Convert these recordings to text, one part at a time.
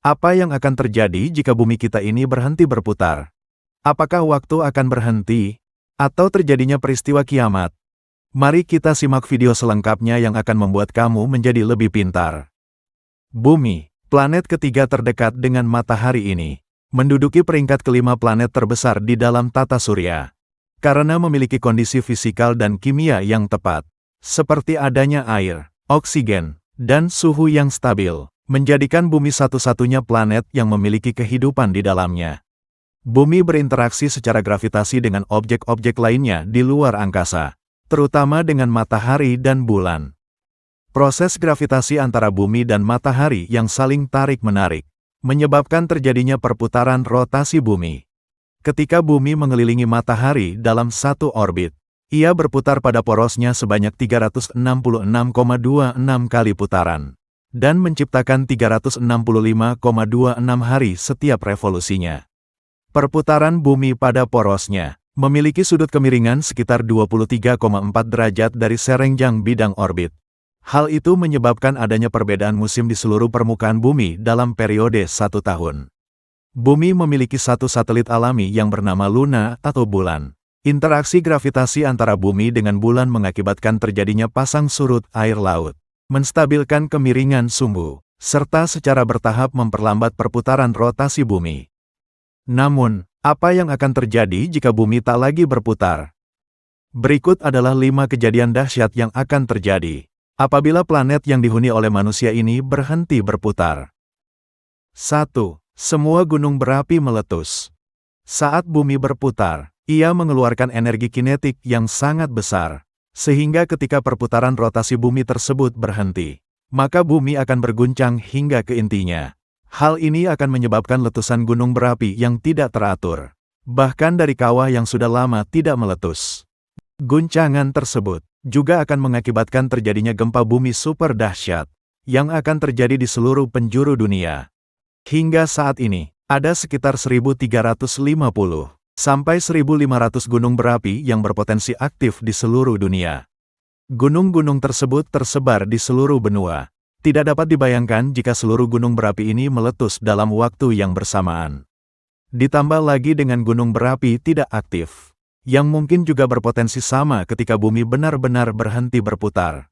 Apa yang akan terjadi jika bumi kita ini berhenti berputar? Apakah waktu akan berhenti? Atau terjadinya peristiwa kiamat? Mari kita simak video selengkapnya yang akan membuat kamu menjadi lebih pintar. Bumi, planet ketiga terdekat dengan matahari ini, menduduki peringkat kelima planet terbesar di dalam tata surya. Karena memiliki kondisi fisikal dan kimia yang tepat, seperti adanya air, oksigen, dan suhu yang stabil, menjadikan bumi satu-satunya planet yang memiliki kehidupan di dalamnya. Bumi berinteraksi secara gravitasi dengan objek-objek lainnya di luar angkasa, terutama dengan matahari dan bulan. Proses gravitasi antara bumi dan matahari yang saling tarik-menarik, menyebabkan terjadinya perputaran rotasi bumi. Ketika bumi mengelilingi matahari dalam satu orbit, ia berputar pada porosnya sebanyak 366,26 kali putaran, dan menciptakan 365,26 hari setiap revolusinya. Perputaran bumi pada porosnya memiliki sudut kemiringan sekitar 23,4 derajat dari serenjang bidang orbit. Hal itu menyebabkan adanya perbedaan musim di seluruh permukaan bumi dalam periode 1 tahun. Bumi memiliki satu satelit alami yang bernama Luna atau bulan. Interaksi gravitasi antara bumi dengan bulan mengakibatkan terjadinya pasang surut air laut, menstabilkan kemiringan sumbu, serta secara bertahap memperlambat perputaran rotasi bumi. Namun, apa yang akan terjadi jika bumi tak lagi berputar? Berikut adalah 5 kejadian dahsyat yang akan terjadi apabila planet yang dihuni oleh manusia ini berhenti berputar. 1. Semua gunung berapi meletus. Saat bumi berputar, ia mengeluarkan energi kinetik yang sangat besar, sehingga ketika perputaran rotasi bumi tersebut berhenti, maka bumi akan berguncang hingga ke intinya. Hal ini akan menyebabkan letusan gunung berapi yang tidak teratur, bahkan dari kawah yang sudah lama tidak meletus. Guncangan tersebut juga akan mengakibatkan terjadinya gempa bumi super dahsyat, yang akan terjadi di seluruh penjuru dunia. Hingga saat ini, ada sekitar 1.350 sampai 1.500 gunung berapi yang berpotensi aktif di seluruh dunia. Gunung-gunung tersebut tersebar di seluruh benua. Tidak dapat dibayangkan jika seluruh gunung berapi ini meletus dalam waktu yang bersamaan. Ditambah lagi dengan gunung berapi tidak aktif, yang mungkin juga berpotensi sama ketika bumi benar-benar berhenti berputar.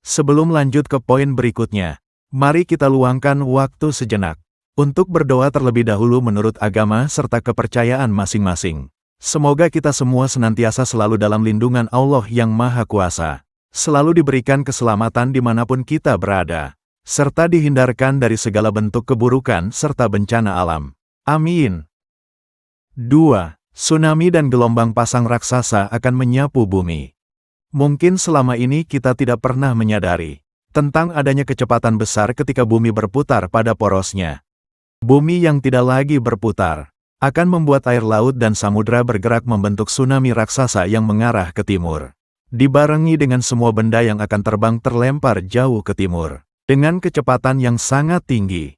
Sebelum lanjut ke poin berikutnya, mari kita luangkan waktu sejenak untuk berdoa terlebih dahulu menurut agama serta kepercayaan masing-masing. Semoga kita semua senantiasa selalu dalam lindungan Allah yang Maha Kuasa, selalu diberikan keselamatan dimanapun kita berada, serta dihindarkan dari segala bentuk keburukan serta bencana alam. Amin. 2. Tsunami dan gelombang pasang raksasa akan menyapu bumi. Mungkin selama ini kita tidak pernah menyadari tentang adanya kecepatan besar ketika bumi berputar pada porosnya. Bumi yang tidak lagi berputar akan membuat air laut dan samudra bergerak membentuk tsunami raksasa yang mengarah ke timur, dibarengi dengan semua benda yang akan terbang terlempar jauh ke timur, dengan kecepatan yang sangat tinggi.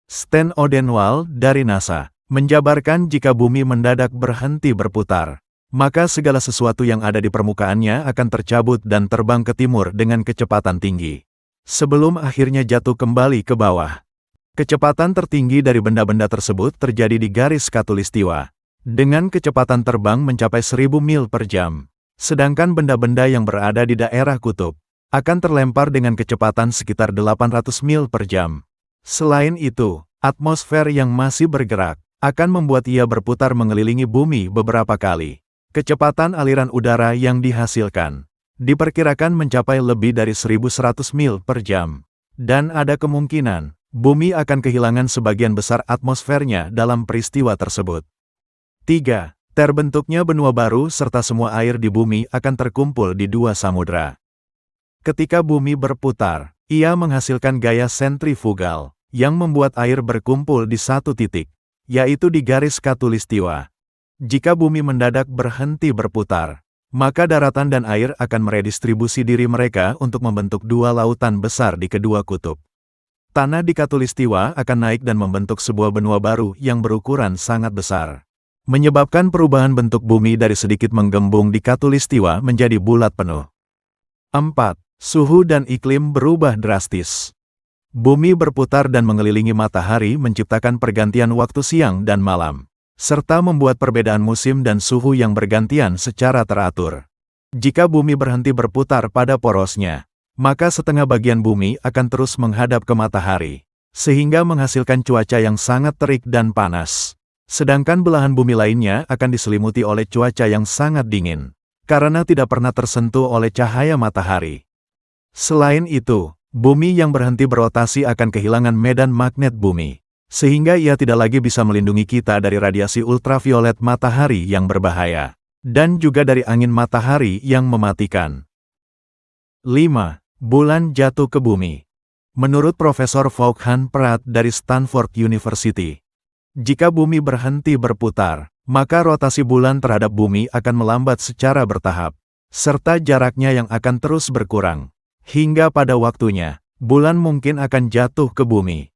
Stan Odenwald dari NASA menjabarkan jika bumi mendadak berhenti berputar, maka segala sesuatu yang ada di permukaannya akan tercabut dan terbang ke timur dengan kecepatan tinggi, sebelum akhirnya jatuh kembali ke bawah. Kecepatan tertinggi dari benda-benda tersebut terjadi di garis khatulistiwa, dengan kecepatan terbang mencapai 1000 mil per jam. Sedangkan benda-benda yang berada di daerah kutub akan terlempar dengan kecepatan sekitar 800 mil per jam. Selain itu, atmosfer yang masih bergerak akan membuat ia berputar mengelilingi bumi beberapa kali. Kecepatan aliran udara yang dihasilkan diperkirakan mencapai lebih dari 1100 mil per jam. Dan ada kemungkinan bumi akan kehilangan sebagian besar atmosfernya dalam peristiwa tersebut. 3. Terbentuknya benua baru serta semua air di bumi akan terkumpul di 2 samudra. Ketika bumi berputar, ia menghasilkan gaya sentrifugal, yang membuat air berkumpul di satu titik, yaitu di garis khatulistiwa. Jika bumi mendadak berhenti berputar, maka daratan dan air akan meredistribusi diri mereka untuk membentuk 2 lautan besar di kedua kutub. Tanah di khatulistiwa akan naik dan membentuk sebuah benua baru yang berukuran sangat besar, menyebabkan perubahan bentuk bumi dari sedikit menggembung di khatulistiwa menjadi bulat penuh. 4. Suhu dan iklim berubah drastis. Bumi berputar dan mengelilingi matahari menciptakan pergantian waktu siang dan malam, serta membuat perbedaan musim dan suhu yang bergantian secara teratur. Jika bumi berhenti berputar pada porosnya, maka setengah bagian bumi akan terus menghadap ke matahari, sehingga menghasilkan cuaca yang sangat terik dan panas. Sedangkan belahan bumi lainnya akan diselimuti oleh cuaca yang sangat dingin, karena tidak pernah tersentuh oleh cahaya matahari. Selain itu, bumi yang berhenti berotasi akan kehilangan medan magnet bumi, sehingga ia tidak lagi bisa melindungi kita dari radiasi ultraviolet matahari yang berbahaya, dan juga dari angin matahari yang mematikan. 5. Bulan jatuh ke bumi. Menurut Profesor Vaughan Pratt dari Stanford University, jika bumi berhenti berputar, maka rotasi bulan terhadap bumi akan melambat secara bertahap, serta jaraknya yang akan terus berkurang. Hingga pada waktunya, bulan mungkin akan jatuh ke bumi.